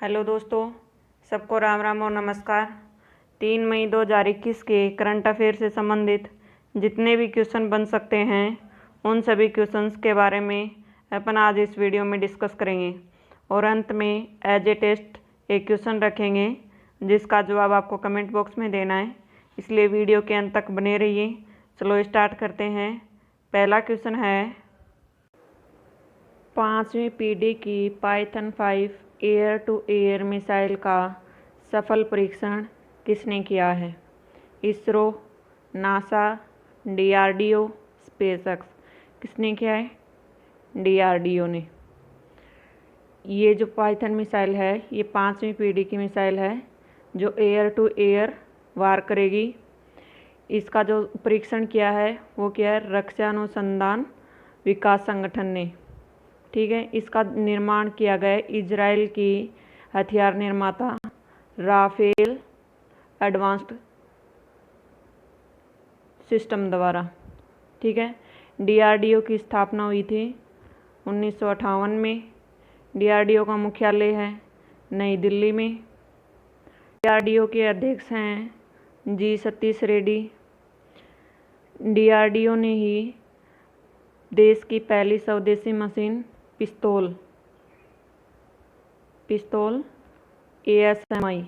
Hello दोस्तों, सबको राम राम और नमस्कार। 3 मई 2021 के करंट अफेयर से संबंधित जितने भी क्वेश्चन बन सकते हैं उन सभी क्वेश्चंस के बारे में अपन आज इस वीडियो में डिस्कस करेंगे और अंत में एज ए टेस्ट एक क्वेश्चन रखेंगे जिसका जवाब आपको कमेंट बॉक्स में देना है, इसलिए वीडियो के अंत तक बने रहिए। चलो स्टार्ट करते हैं। पहला क्वेश्चन है, 5वीं पीढ़ी की Python 5 air to air missile का सफल परीक्षण किसने किया है? ISRO, NASA, DRDO, SpaceX. किसने किया है? डीआरडीओ ने। ये जो पाइथन मिसाइल है ये 5वीं पीढ़ी की मिसाइल है जो एयर टू एयर वार करेगी। इसका जो परीक्षण किया है वो क्या है? रक्षा अनुसंधान विकास संगठन ने। ठीक है, इसका निर्माण किया गया इजराइल की हथियार निर्माता राफेल एडवांस्ड सिस्टम द्वारा। ठीक है, डीआरडीओ की स्थापना हुई थी 1958 में। डीआरडीओ का मुख्यालय है नई दिल्ली में। डीआरडीओ के अध्यक्ष हैं जी सतीश रेड्डी। डीआरडीओ ने ही देश की पहली स्वदेशी मशीन पिस्तौल ASMI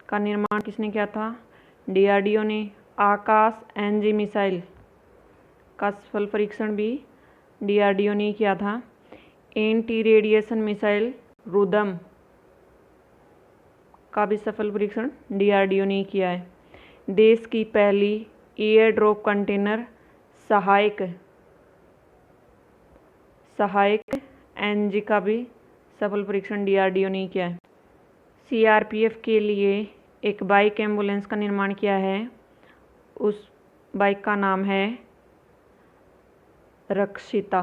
का निर्माण किसने किया था? डीआरडीओ ने। आकाश NG मिसाइल का सफल परीक्षण भी डीआरडीओ ने किया था। एंटी रेडिएशन मिसाइल रुदम का भी सफल परीक्षण डीआरडीओ ने किया है। देश की पहली एयर ड्रॉप कंटेनर सहायक NG का भी सफल परीक्षण डीआरडीओ ने किया है। सीआरपीएफ के लिए एक बाइक एम्बुलेंस का निर्माण किया है। उस बाइक का नाम है रक्षिता।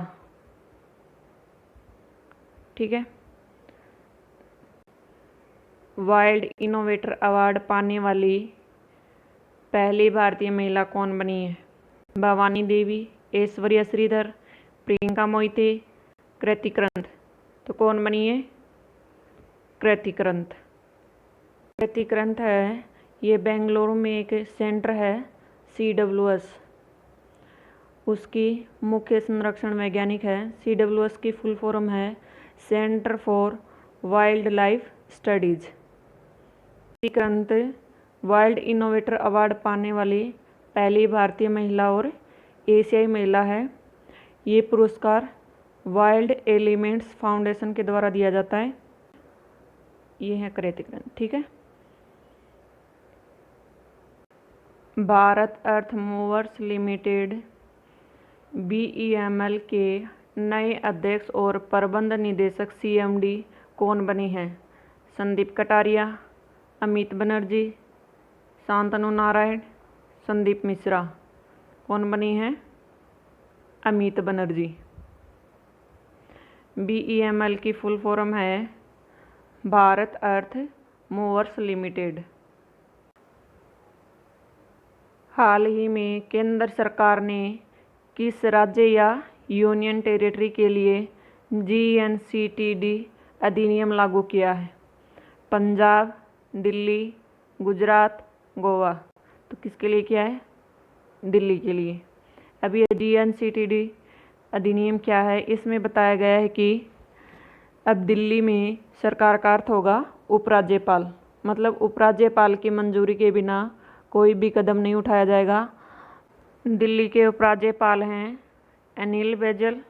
ठीक है, वाइल्ड इनोवेटर अवार्ड पाने वाली पहली भारतीय महिला कौन बनी है? भवानी देवी, ऐश्वर्या श्रीधर, प्रियंका मोहिते, कृति कृंत। तो कौन बनी है? कृति कृंत। कृति कृंत है, ये बेंगलुरु में एक सेंटर है CWS, उसकी मुख्य संरक्षण वैज्ञानिक है। CWS की फुल फॉर्म है centre for wildlife studies. Kriti Karanth wild innovator award पाने वाली पहली भारतीय महिला और एशियाई महिला है। ये पुरस्कार वाइल्ड एलिमेंट्स फाउंडेशन के द्वारा दिया जाता है। ये है कृति कृंत। ठीक है, भारत अर्थ मूवर्स लिमिटेड BEML के नए अध्यक्ष और प्रबंध निदेशक CMD कौन बने हैं? संदीप कटारिया, अमित बनर्जी, शांतनु नारायण, संदीप मिश्रा। कौन बनी है? अमित बनर्जी। BEML की फुल फॉर्म है भारत अर्थ मूवर्स लिमिटेड। हाल ही में केंद्र सरकार ने किस राज्य या यूनियन टेरिटरी के लिए GNCTD अधिनियम लागू किया है? पंजाब, दिल्ली, गुजरात, गोवा। तो किसके लिए किया है? दिल्ली के लिए। अब ये GNCTD अधिनियम क्या है? इसमें बताया गया है कि अब दिल्ली में सरकार का अर्थ होगा उपराज्यपाल, मतलब उपराज्यपाल की मंजूरी के बिना कोई भी कदम नहीं उठाया जाएगा। दिल्ली के उपराज्यपाल हैं अनिल बैजल।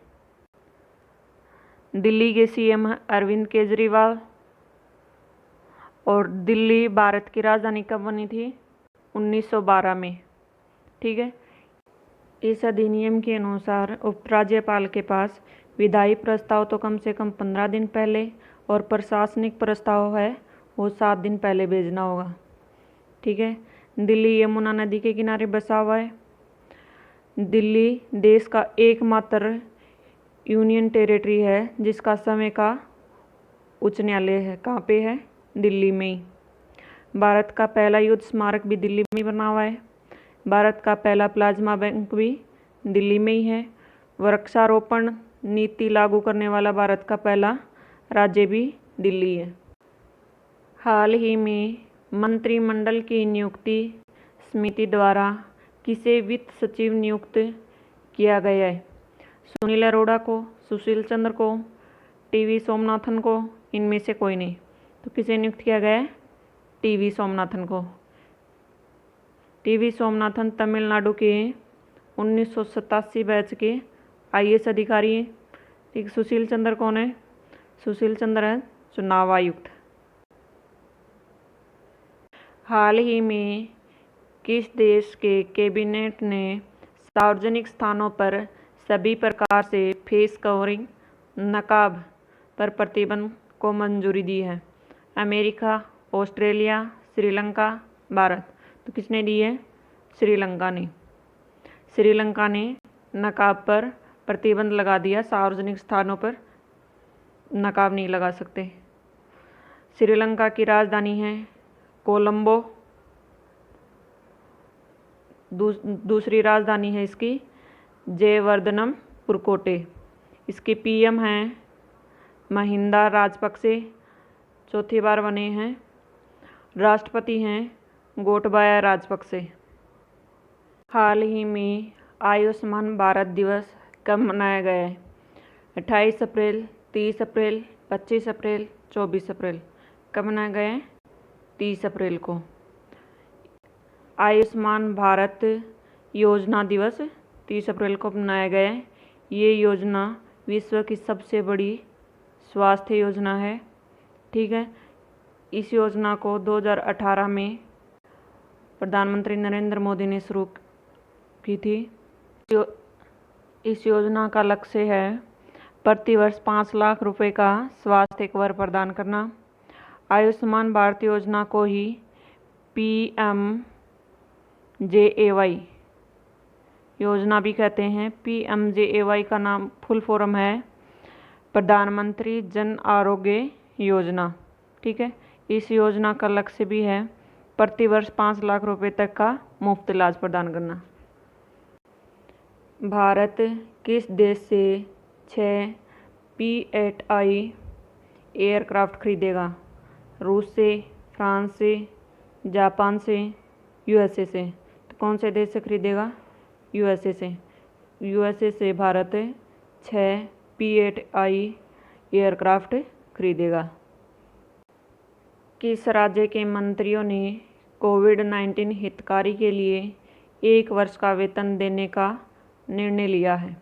दिल्ली के CM अरविंद केजरीवाल। और दिल्ली भारत की राजधानी कब बनी थी? 1912 में। ठीक है, इस अधिनियम के अनुसार उपराज्यपाल के पास विधायी प्रस्ताव तो कम से कम 15 दिन पहले और प्रशासनिक प्रस्ताव है वो 7 दिन पहले भेजना होगा। ठीक है, दिल्ली यमुना नदी के किनारे बसा हुआ है। दिल्ली देश का एकमात्र यूनियन टेरिटरी है जिसका समय का उच्च न्यायालय है। कहाँ पे है? दिल्ली में ही। भारत का पहला युद्ध स्मारक भी दिल्ली में बना हुआ है। भारत का पहला प्लाज्मा बैंक भी दिल्ली में ही है। वृक्षारोपण नीति लागू करने वाला भारत का पहला राज्य भी दिल्ली है। हाल ही में मंत्रिमंडल की नियुक्ति समिति द्वारा किसे वित्त सचिव नियुक्त किया गया है? सुनील अरोड़ा को, सुशील चंद्र को, टीवी सोमनाथन को, इनमें से कोई नहीं। तो किसे नियुक्त किया गया है? टीवी सोमनाथन को। टीवी सोमनाथन तमिलनाडु के 1987 बैच के IAS अधिकारी हैं। ठीक, सुशील चंद्र कौन है? सुशील चंद्र है चुनाव आयुक्त। हाल ही में किस देश के कैबिनेट ने सार्वजनिक स्थानों पर सभी प्रकार से फेस कवरिंग नकाब पर प्रतिबंध को मंजूरी दी है? America, Australia, Sri Lanka, Bharat. तो किसने दी है? श्रीलंका ने। श्रीलंका ने नकाब पर प्रतिबंध लगा दिया, सार्वजनिक स्थानों पर नकाब नहीं लगा सकते। श्रीलंका की राजधानी है कोलंबो। दूसरी राजधानी है इसकी जयवर्धनम पुरकोटे। इसके PM हैं महिंदा राजपक्षे, चौथी बार बने हैं। राष्ट्रपति हैं गोटबाया राजपक्षे। हाल ही में आयुष्मान भारत दिवस कब मनाया गया है? 28 अप्रैल, 30 अप्रैल, 25 अप्रैल, 24 अप्रैल। कब मनाया गया है? 30 अप्रैल को। आयुष्मान भारत योजना दिवस 30 अप्रैल को मनाया गया है। ये योजना विश्व की सबसे बड़ी स्वास्थ्य योजना है। ठीक है, इस योजना को 2018 में प्रधानमंत्री नरेंद्र मोदी ने शुरू की थी। इस योजना का लक्ष्य है प्रतिवर्ष 5 लाख रुपए का स्वास्थ्य कवर प्रदान करना। आयुष्मान भारत योजना को ही PMJAY योजना भी कहते हैं। PMJAY का नाम फुल फॉर्म है प्रधानमंत्री जन आरोग्य योजना। ठीक है, इस योजना का लक्ष्य भी है प्रतिवर्ष 5 लाख रुपए तक का मुफ्त इलाज प्रदान करना। भारत किस देश से 6 P-8I एयरक्राफ्ट खरीदेगा? रूस से, फ्रांस से, जापान से, USA से। तो कौन से देश से खरीदेगा? USA से। USA से भारत 6 P-8I एयरक्राफ्ट खरीदेगा। किस राज्य के मंत्रियों ने कोविड-19 हितकारी के लिए 1 वर्ष का वेतन देने का निर्णय लिया है?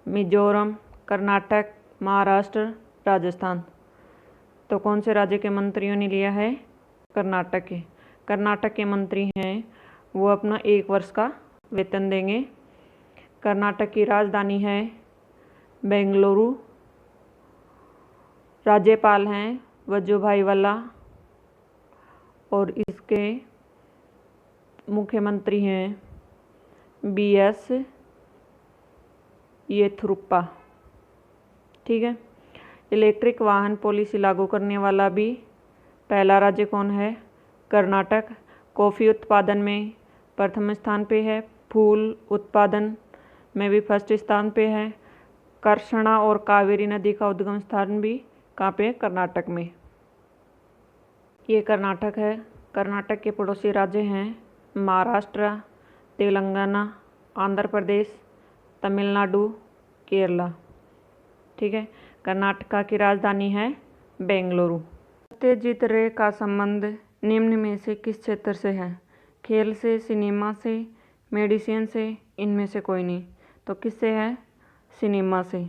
मिजोरम, कर्नाटक, महाराष्ट्र, राजस्थान। तो कौन से राज्य के मंत्रियों ने लिया है? कर्नाटक के। कर्नाटक के मंत्री हैं वो अपना 1 वर्ष का वेतन देंगे। कर्नाटक की राजधानी है बेंगलुरु। राज्यपाल हैं वजुभाई वाला और इसके मुख्यमंत्री हैं BS येथुरप्पा। ठीक है, इलेक्ट्रिक वाहन पॉलिसी लागू करने वाला भी पहला राज्य कौन है? कर्नाटक। कॉफ़ी उत्पादन में प्रथम स्थान पे है। फूल उत्पादन में भी फर्स्ट स्थान पे है। कृष्णा और कावेरी नदी का उद्गम स्थान भी कहाँ पे? कर्नाटक में। ये कर्नाटक है। कर्नाटक के पड़ोसी राज्य हैं महाराष्ट्र, तेलंगाना, आंध्र प्रदेश, तमिलनाडु, केरला। ठीक है, कर्नाटक की राजधानी है बेंगलुरु। सत्यजीत रे का संबंध निम्न में से किस क्षेत्र से है? खेल से, सिनेमा से, मेडिसिन से, इनमें से कोई नहीं। तो किससे है? सिनेमा से।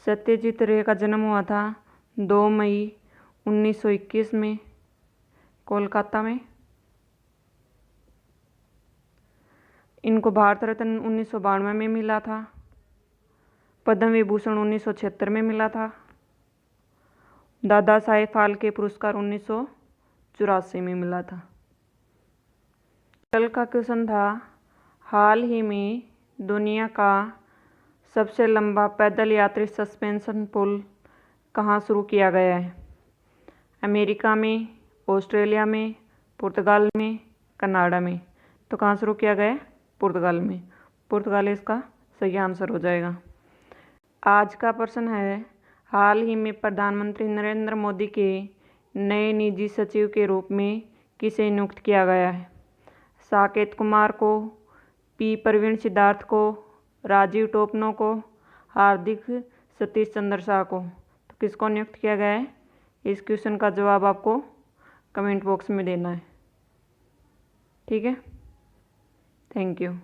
सत्यजीत रे का जन्म हुआ था 2 मई 1921 में कोलकाता में। इनको भारत रत्न 1992 में मिला था। पद्म विभूषण 1976 में मिला था। दादा साहेब फाल्के पुरस्कार 1984 में मिला था। कल का क्वेश्चन था, हाल ही में दुनिया का सबसे लंबा पैदल यात्री सस्पेंशन पुल कहाँ शुरू किया गया है? अमेरिका में, ऑस्ट्रेलिया में, पुर्तगाल में, कनाडा में। तो कहाँ शुरू किया गया है? पुर्तगाल में। पुर्तगाल इसका सही आंसर हो जाएगा। आज का प्रश्न है, हाल ही में प्रधानमंत्री नरेंद्र मोदी के नए निजी सचिव के रूप में किसे नियुक्त किया गया है? साकेत कुमार को, पी प्रवीण सिद्धार्थ को, राजीव टोपनो को, हार्दिक सतीश चंद्र शाह को। तो किसको नियुक्त किया गया है? इस क्वेश्चन का जवाब आपको कमेंट बॉक्स में देना है। ठीक है, थैंक यू।